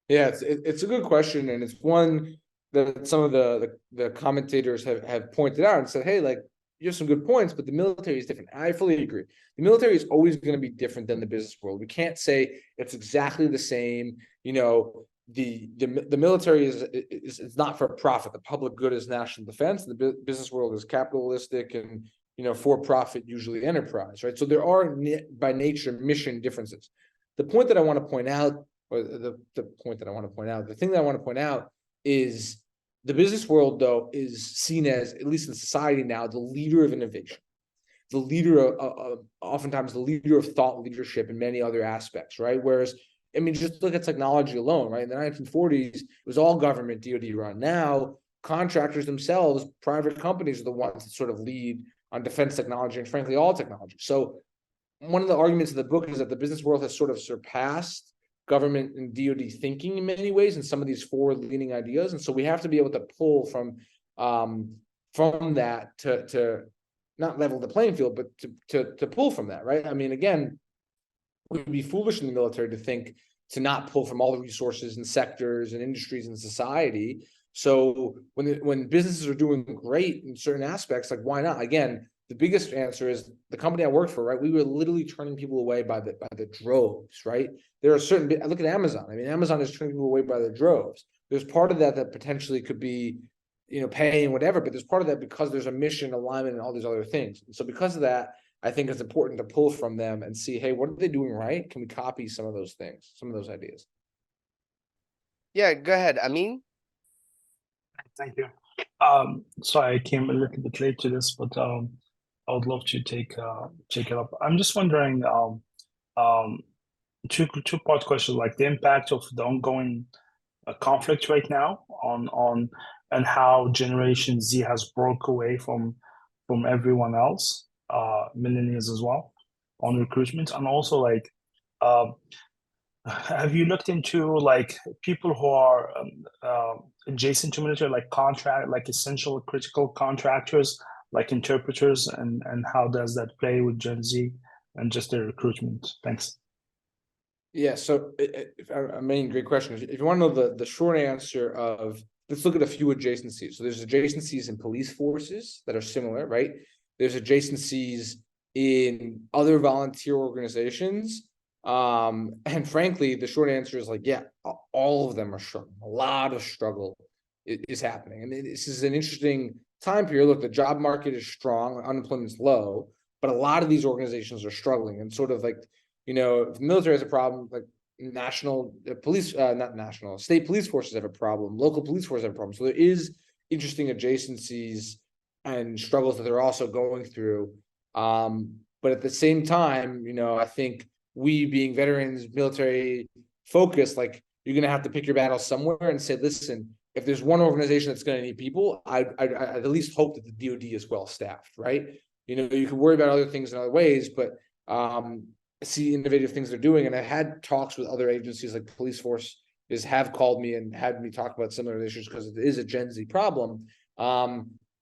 Yeah, it's a good question, and it's one that some of the commentators have pointed out and said, hey, like, you have some good points, but the military is different. I fully agree. The military is always going to be different than the business world. We can't say it's exactly the same. The military is not for profit. The public good is national defense. The business world is capitalistic and for profit, usually enterprise, right? So there are by nature mission differences. The point that I want to point out, or the thing that I want to point out is the business world, though, is seen as, at least in society now, the leader of innovation, the leader of oftentimes the leader of thought leadership in many other aspects, right? Whereas, I mean, just look at technology alone, right? In the 1940s, it was all government DoD run. Now, contractors themselves, private companies are the ones that sort of lead on defense technology and frankly, all technology. So one of the arguments of the book is that the business world has sort of surpassed government and DoD thinking in many ways, and some of these forward-leaning ideas. And so we have to be able to pull from that to not level the playing field, but to pull from that, right? I mean, again, we'd be foolish in the military to think to not pull from all the resources and sectors and industries in society. So when businesses are doing great in certain aspects, like, why not? Again, the biggest answer is the company I worked for, right? We were literally turning people away by the droves, right? There are certain, look at Amazon. I mean, Amazon is turning people away by the droves. There's part of that potentially could be, paying whatever, but there's part of that because there's a mission alignment and all these other things. And so because of that, I think it's important to pull from them and see, hey, what are they doing right? Can we copy some of those things, some of those ideas? Yeah, go ahead, Amin. Thank you. Sorry, I came a little bit late to this, but I would love to take it up. I'm just wondering, two-part question, like the impact of the ongoing conflict right now on and how Generation Z has broke away from everyone else, millennials as well, on recruitment, and also like, have you looked into like people who are adjacent to military, like essential critical contractors, like interpreters, and how does that play with Gen Z and just their recruitment? Thanks. Yeah, so I mean, great question. If you want to know the short answer of, let's look at a few adjacencies. So there's adjacencies in police forces that are similar, right? There's adjacencies in other volunteer organizations. And frankly, the short answer is like, yeah, all of them are struggling. A lot of struggle is happening. And this is an interesting time period. Look, the job market is strong, unemployment's low, but a lot of these organizations are struggling, and sort of like, you know, if the military has a problem, like national police, not national, state police forces have a problem, local police forces have a problem. So there is interesting adjacencies and struggles that they're also going through. But at the same time, you know, I think we, being veterans, military focused, like, you're going to have to pick your battle somewhere and say, listen, if there's one organization that's going to need people, I'd at least hope that the DoD is well staffed, right? You know, you can worry about other things in other ways, but see innovative things they're doing. And I had talks with other agencies, like police force have called me and had me talk about similar issues, because it is a Gen Z problem.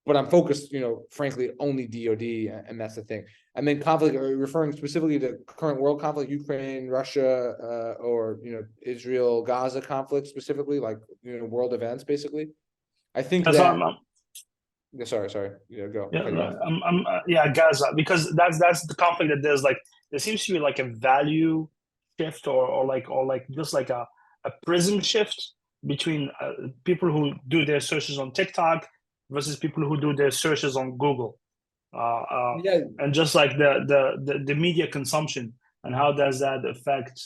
But I'm focused, you know, frankly, only DoD, and that's the thing. And then conflict, are you referring specifically to current world conflict, Ukraine, Russia, or, you know, Israel, Gaza conflict specifically, like, you know, world events, basically? I think That's that. Sorry. Yeah, go. Yeah, Gaza, because that's the conflict that there seems to be like a value shift, or like just like a prism shift between people who do their searches on TikTok versus people who do their searches on Google, and just like the media consumption, and how does that affect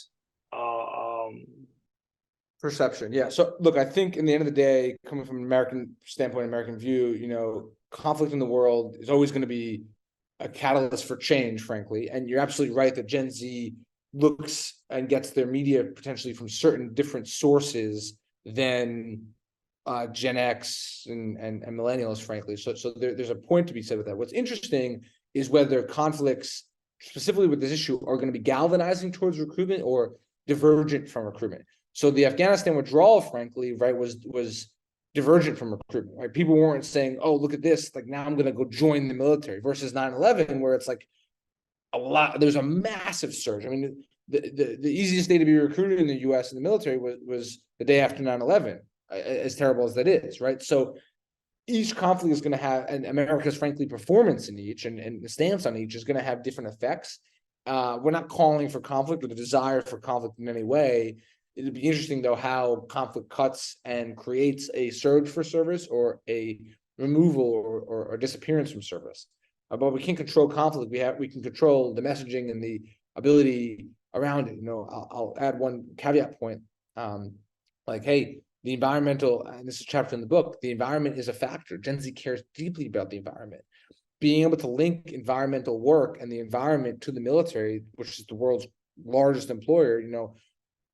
perception. Yeah. So look, I think in the end of the day, coming from an American standpoint, American view, you know, conflict in the world is always going to be a catalyst for change, frankly. And you're absolutely right that Gen Z looks and gets their media potentially from certain different sources than Gen X and millennials, frankly. So there's a point to be said with that. What's interesting is whether conflicts specifically with this issue are going to be galvanizing towards recruitment or divergent from recruitment. So the Afghanistan withdrawal, frankly, right, was divergent from recruitment, right? People weren't saying, oh, look at this, like, now I'm going to go join the military, versus 9/11, where it's like there's a massive surge. I mean, the easiest day to be recruited in the US in the military was the day after 9/11, as terrible as that is, right? So each conflict is going to have, and America's, frankly, performance in each and the stance on each is going to have different effects. We're not calling for conflict or the desire for conflict in any way. It'd be interesting, though, how conflict cuts and creates a surge for service or a removal or disappearance from service. But we can't control conflict. We can control the messaging and the ability around it. You know, I'll add one caveat point. Like, hey, the environmental, and this is a chapter in the book, the environment is a factor. Gen Z cares deeply about the environment. Being able to link environmental work and the environment to the military, which is the world's largest employer, you know,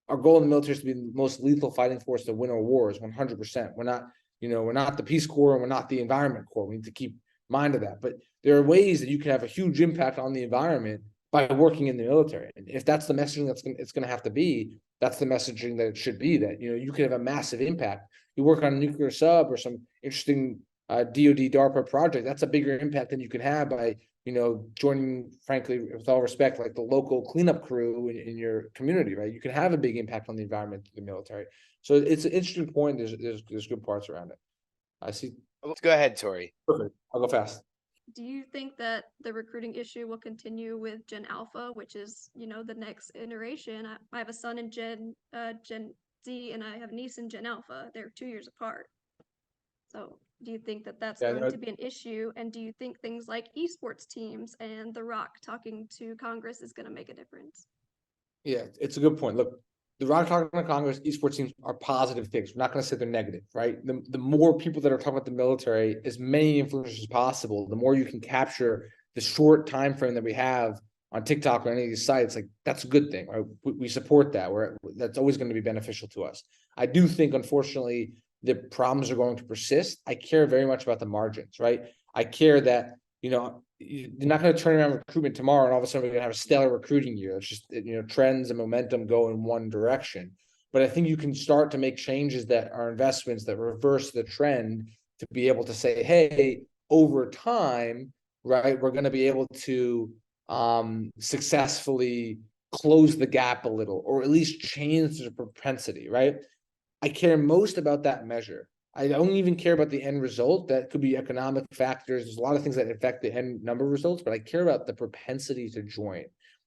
our goal in the military is to be the most lethal fighting force to win our wars, 100%. We're not, you know, we're not the Peace Corps and we're not the Environment Corps. We need to keep mind of that. But there are ways that you can have a huge impact on the environment by working in the military. And if that's the messaging it's going to have to be, that's the messaging that it should be, that, you know, you can have a massive impact. You work on a nuclear sub or some interesting DoD DARPA project, that's a bigger impact than you can have by, you know, joining, frankly, with all respect, like the local cleanup crew in your community, right? You can have a big impact on the environment through the military. So it's an interesting point. There's good parts around it. I see. Let's go ahead, Tori. Perfect. I'll go fast. Do you think that the recruiting issue will continue with Gen Alpha, which is, you know, the next iteration? I have a son in Gen Z, and I have a niece in Gen Alpha. They're 2 years apart. So do you think that that's going to be an issue? And do you think things like esports teams and The Rock talking to Congress is going to make a difference? Yeah, it's a good point. Look, The Rock talking to Congress, esports teams are positive things. We're not going to say they're negative, right? The more people that are talking about the military, as many influencers as possible, the more you can capture the short time frame that we have on TikTok or any of these sites. Like, that's a good thing, right? We support that. That's always going to be beneficial to us. I do think, unfortunately, the problems are going to persist. I care very much about the margins, right? I care that, you know, you're not going to turn around recruitment tomorrow and all of a sudden we're going to have a stellar recruiting year. It's just, you know, trends and momentum go in one direction. But I think you can start to make changes that are investments that reverse the trend to be able to say, hey, over time, right, we're going to be able to successfully close the gap a little, or at least change the propensity, right? I care most about that measure. I don't even care about the end result. That could be economic factors. There's a lot of things that affect the end number of results, but I care about the propensity to join.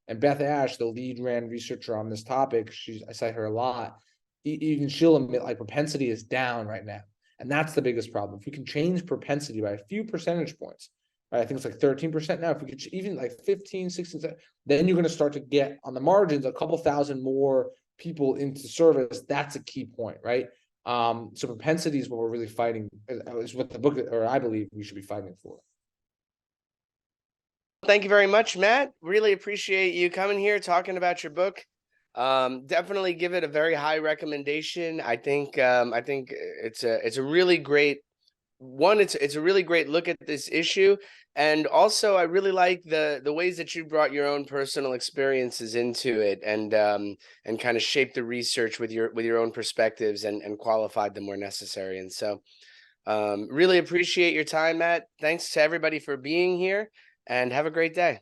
And Beth Ash, the lead RAND researcher on this topic, I cite her a lot. Even she'll admit, like, propensity is down right now. And that's the biggest problem. If we can change propensity by a few percentage points, right? I think it's like 13% now. If we could even like 15, 16, then you're going to start to get on the margins a couple thousand more people into service. That's a key point, right? So propensity is what we're really fighting, is what the book, or I believe we should be fighting for. Thank you very much, Matt. Really appreciate you coming here, talking about your book. Definitely give it a very high recommendation. I think it's a really great one. It's a really great look at this issue. And also I really like the ways that you brought your own personal experiences into it, and kind of shaped the research with your own perspectives, and qualified them where necessary. And so really appreciate your time, Matt. Thanks to everybody for being here, and have a great day.